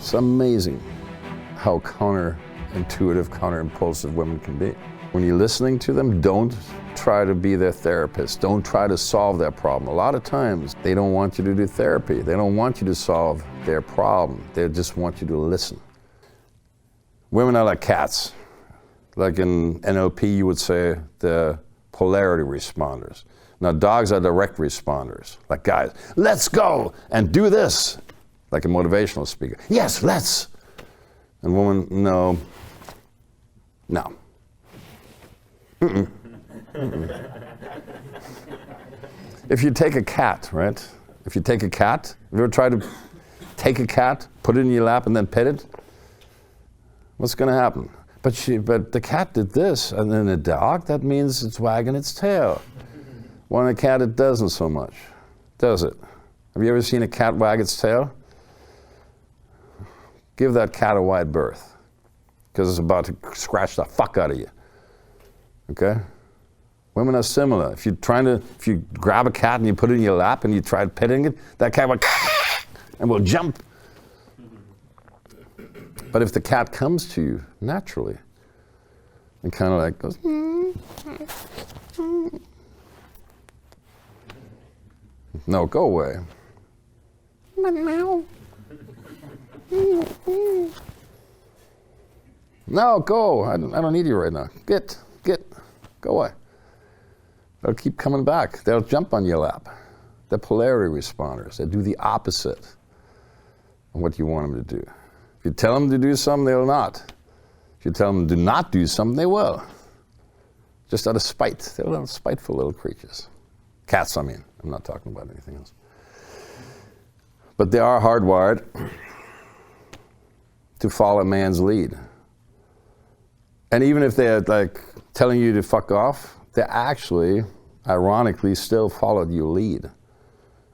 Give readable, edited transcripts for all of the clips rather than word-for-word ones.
It's amazing how counterintuitive, counterimpulsive women can be. When you're listening to them, don't try to be their therapist. Don't try to solve their problem. A lot of times, they don't want you to do therapy. They don't want you to solve their problem. They just want you to listen. Women are like cats. Like in NLP, you would say the polarity responders. Now, dogs are direct responders. Like guys, let's go and do this. Like a motivational speaker. Yes, let's. And woman, no. No. Mm-mm. Mm-mm. If you take a cat, right? If you take a cat, have you ever tried to take a cat, put it in your lap, and then pet it? What's going to happen? But the cat did this, and then the dog, that means it's wagging its tail. When a cat, it doesn't so much, does it? Have you ever seen a cat wag its tail? Give that cat a wide berth, because it's about to scratch the fuck out of you. Okay? Women are similar. If you grab a cat and you put it in your lap and you try petting it, that cat will and will jump. But if the cat comes to you naturally and kind of like goes, no, go away. No, go. I don't need you right now. Get, go away. They'll keep coming back. They'll jump on your lap. They're polarity responders. They do the opposite of what you want them to do. If you tell them to do something, they'll not. If you tell them to not do something, they will. Just out of spite. They're little spiteful little creatures. Cats, I mean. I'm not talking about anything else. But they are hardwired to follow a man's lead. And even if they're like telling you to fuck off, they actually, ironically, still followed your lead.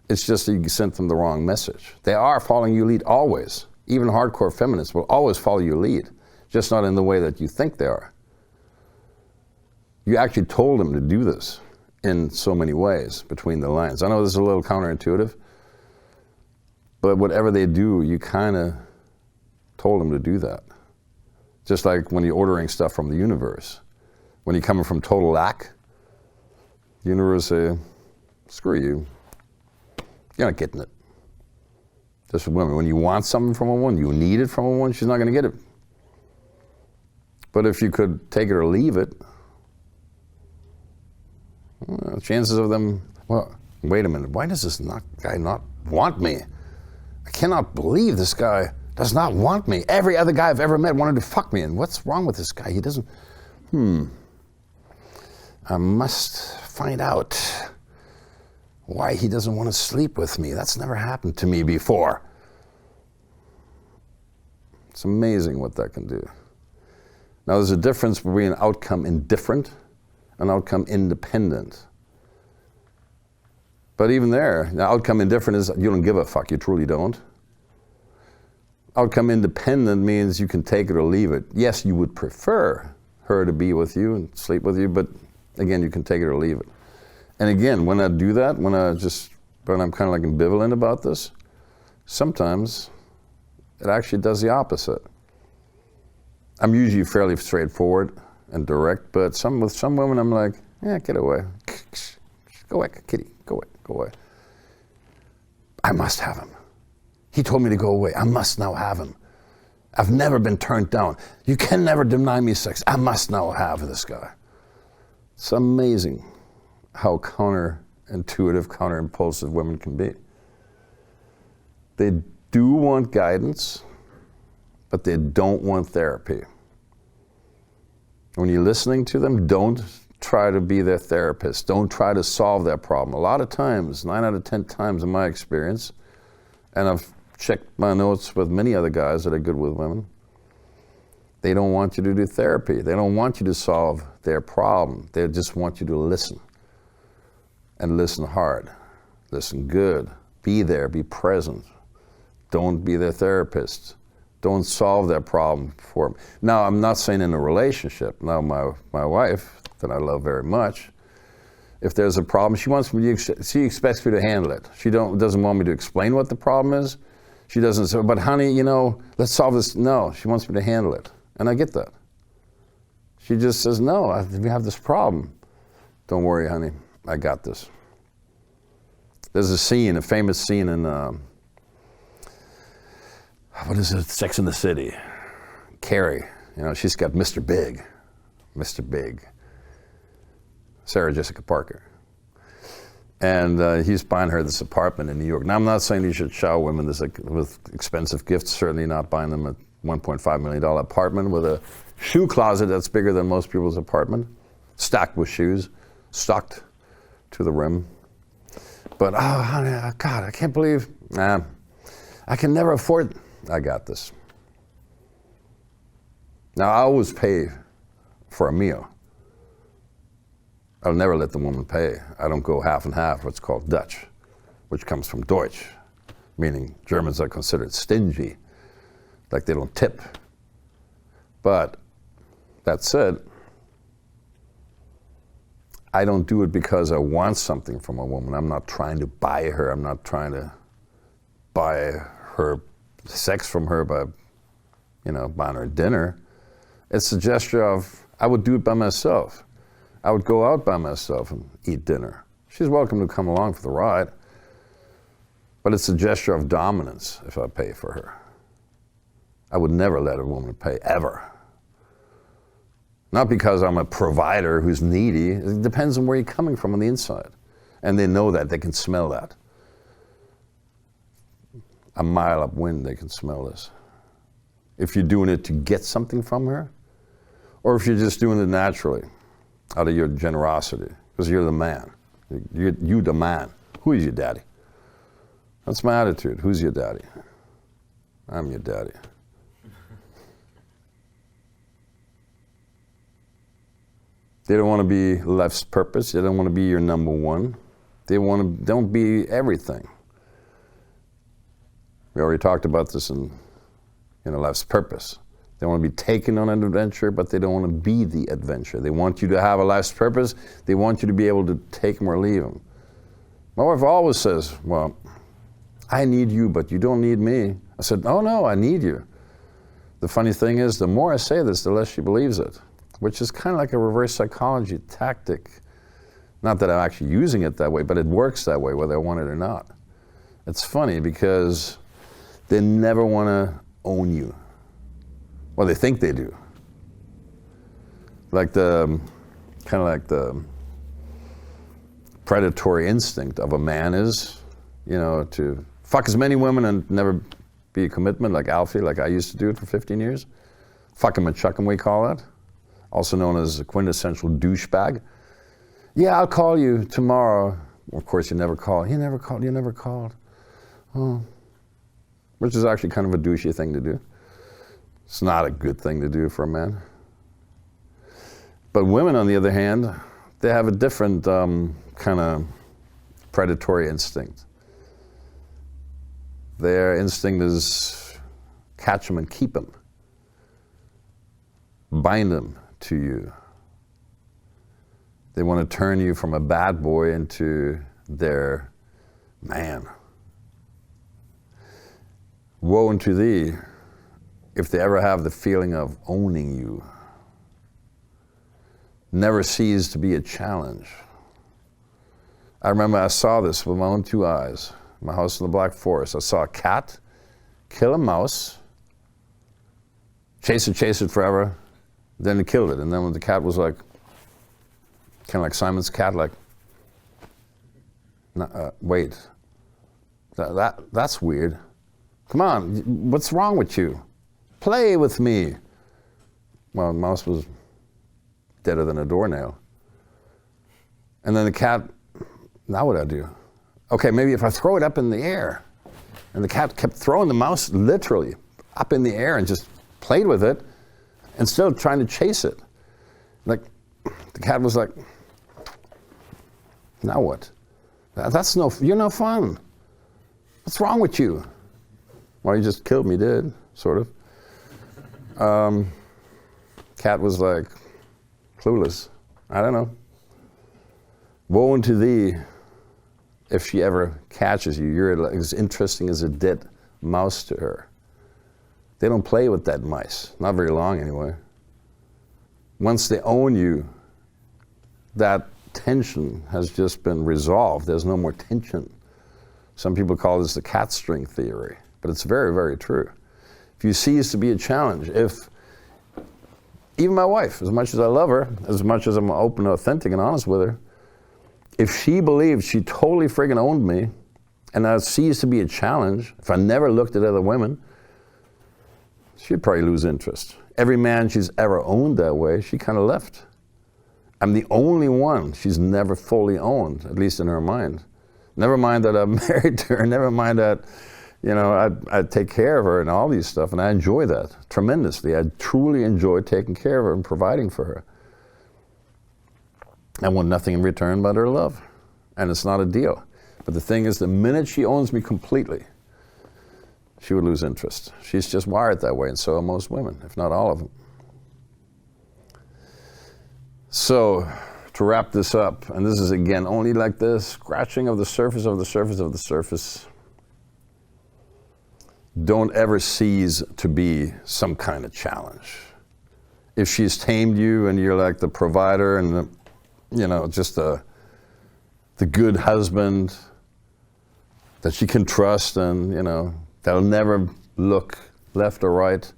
It's just that you sent them the wrong message. They are following your lead always. Even hardcore feminists will always follow your lead, just not in the way that you think they are. You actually told them to do this in so many ways between the lines. I know this is a little counterintuitive, but whatever they do, you kind of told them to do that. Just like when you're ordering stuff from the universe. When you're coming from total lack, the universe say, screw you. You're not getting it. Just for women. When you want something from a woman, you need it from a woman, she's not going to get it. But if you could take it or leave it, chances of them, well, wait a minute, why does this guy not want me? I cannot believe this guy does not want me. Every other guy I've ever met wanted to fuck me, and what's wrong with this guy? He doesn't, I must find out why he doesn't want to sleep with me. That's never happened to me before. It's amazing what that can do. Now there's a difference between outcome indifferent and outcome independent. But even there, now outcome indifferent is you don't give a fuck, you truly don't. Outcome independent means you can take it or leave it. Yes, you would prefer her to be with you and sleep with you, but again, you can take it or leave it. And again, when I do that, when I'm kind of like ambivalent about this, sometimes it actually does the opposite. I'm usually fairly straightforward and direct, but with some women I'm like, yeah, get away. Go away, kitty, go away, go away. I must have him. He told me to go away. I must now have him. I've never been turned down. You can never deny me sex. I must now have this guy. It's amazing how counterintuitive, counterimpulsive women can be. They do want guidance, but they don't want therapy. When you're listening to them, don't try to be their therapist. Don't try to solve their problem. A lot of times, 9 out of 10 times in my experience, and I've checked my notes with many other guys that are good with women, they don't want you to do therapy. They don't want you to solve their problem. They just want you to listen. And listen hard. Listen good. Be there. Be present. Don't be their therapist. Don't solve their problem for them. Now, I'm not saying in a relationship. Now, my wife, that I love very much, if there's a problem, she expects me to handle it. She doesn't want me to explain what the problem is. She doesn't say, but honey, you know, let's solve this. No, she wants me to handle it. And I get that. She just says, no, we have this problem. Don't worry, honey, I got this. There's a scene, a famous scene in, what is it, Sex and the City. Carrie, you know, she's got Mr. Big. Mr. Big. Sarah Jessica Parker. And he's buying her this apartment in New York. Now, I'm not saying you should shower women with expensive gifts, certainly not buying them a $1.5 million apartment with a shoe closet that's bigger than most people's apartment, stacked with shoes, stocked to the rim. But, oh, honey, God, I can't believe, I can never afford, I got this. Now, I always pay for a meal. I'll never let the woman pay. I don't go half and half, what's called Dutch, which comes from Deutsch, meaning Germans are considered stingy, like they don't tip. But that said, I don't do it because I want something from a woman. I'm not trying to buy her. I'm not trying to buy her sex from her by, you know, buying her dinner. It's a gesture of, I would do it by myself. I would go out by myself and eat dinner. She's welcome to come along for the ride. But it's a gesture of dominance if I pay for her. I would never let a woman pay, ever. Not because I'm a provider who's needy. It depends on where you're coming from on the inside. And they know that, they can smell that. A mile upwind, they can smell this. If you're doing it to get something from her, or if you're just doing it naturally, out of your generosity, because you're the man. You the man. Who is your daddy? That's my attitude. Who's your daddy? I'm your daddy. They don't want to be life's purpose. They don't want to be your number one. They don't be everything. We already talked about this in life's purpose. They want to be taken on an adventure, but they don't want to be the adventure. They want you to have a life's purpose. They want you to be able to take them or leave them. My wife always says, well, I need you, but you don't need me. I said, oh no, I need you. The funny thing is, the more I say this, the less she believes it, which is kind of like a reverse psychology tactic. Not that I'm actually using it that way, but it works that way, whether I want it or not. It's funny because they never want to own you. Well, they think they do. Kind of like the predatory instinct of a man is, to fuck as many women and never be a commitment, like Alfie, like I used to do it for 15 years. Fuck 'em and chuck 'em, we call it. Also known as a quintessential douchebag. Yeah, I'll call you tomorrow. Of course, you never call. You never called. Oh. Which is actually kind of a douchey thing to do. It's not a good thing to do for a man. But women, on the other hand, they have a different kind of predatory instinct. Their instinct is catch them and keep them. Bind them to you. They want to turn you from a bad boy into their man. Woe unto thee if they ever have the feeling of owning you. Never cease to be a challenge. I remember I saw this with my own two eyes. My house in the Black Forest. I saw a cat kill a mouse, chase it forever, then it killed it. And then when the cat was like, kind of like Simon's cat, like, wait, that's weird. Come on, what's wrong with you? Play with me. Well, the mouse was deader than a doornail. And then the cat, now what do I do? Okay, maybe if I throw it up in the air. And the cat kept throwing the mouse literally up in the air and just played with it and still trying to chase it. Like, the cat was like, now what? You're no fun. What's wrong with you? Well, you just killed me, did, sort of. Cat was like, clueless. I don't know. Woe unto thee if she ever catches you. You're as interesting as a dit mouse to her. They don't play with dead mice, not very long anyway. Once they own you, that tension has just been resolved. There's no more tension. Some people call this the cat string theory, but it's very, very true. If you cease to be a challenge, if even my wife, as much as I love her, as much as I'm open, authentic, and honest with her, if she believed she totally friggin' owned me, and I ceased to be a challenge, if I never looked at other women, she'd probably lose interest. Every man she's ever owned that way, she kind of left. I'm the only one she's never fully owned, at least in her mind. Never mind that I'm married to her, never mind that, you know, I take care of her and all these stuff, and I enjoy that tremendously. I truly enjoy taking care of her and providing for her. I want nothing in return but her love, and it's not a deal. But the thing is, the minute she owns me completely, she would lose interest. She's just wired that way, and so are most women, if not all of them. So, to wrap this up, and this is again only like this, scratching of the surface of the surface of the surface. Don't ever cease to be some kind of challenge. If she's tamed you and you're like the provider and the, you know, just the good husband that she can trust, and, you know, that'll never look left or right.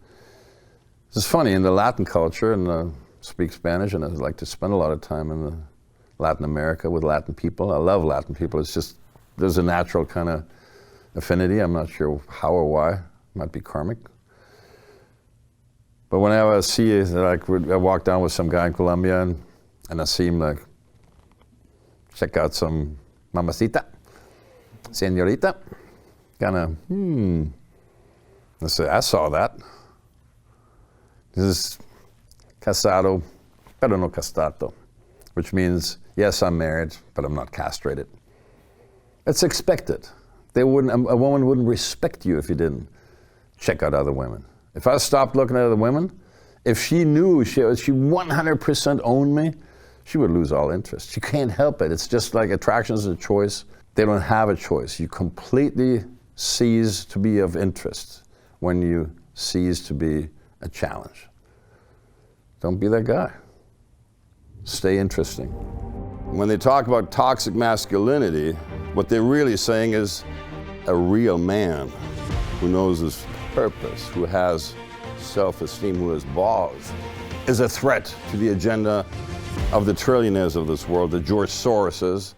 It's funny, in the Latin culture, and I speak Spanish, and I like to spend a lot of time in Latin America with Latin people. I love Latin people. It's just, there's a natural kind of affinity. I'm not sure how or why. It might be karmic. But whenever I see it, like, I walk down with some guy in Colombia, and I see him like, check out some mamacita, señorita, kind of, I say, I saw that. This is casado, pero no castrato, which means, yes, I'm married, but I'm not castrated. It's expected. A woman wouldn't respect you if you didn't check out other women. If I stopped looking at other women, if she knew she 100% owned me, she would lose all interest. She can't help it. It's just like attraction is a choice. They don't have a choice. You completely cease to be of interest when you cease to be a challenge. Don't be that guy. Stay interesting. When they talk about toxic masculinity, what they're really saying is a real man who knows his purpose, who has self-esteem, who has balls, is a threat to the agenda of the trillionaires of this world, the George Soroses,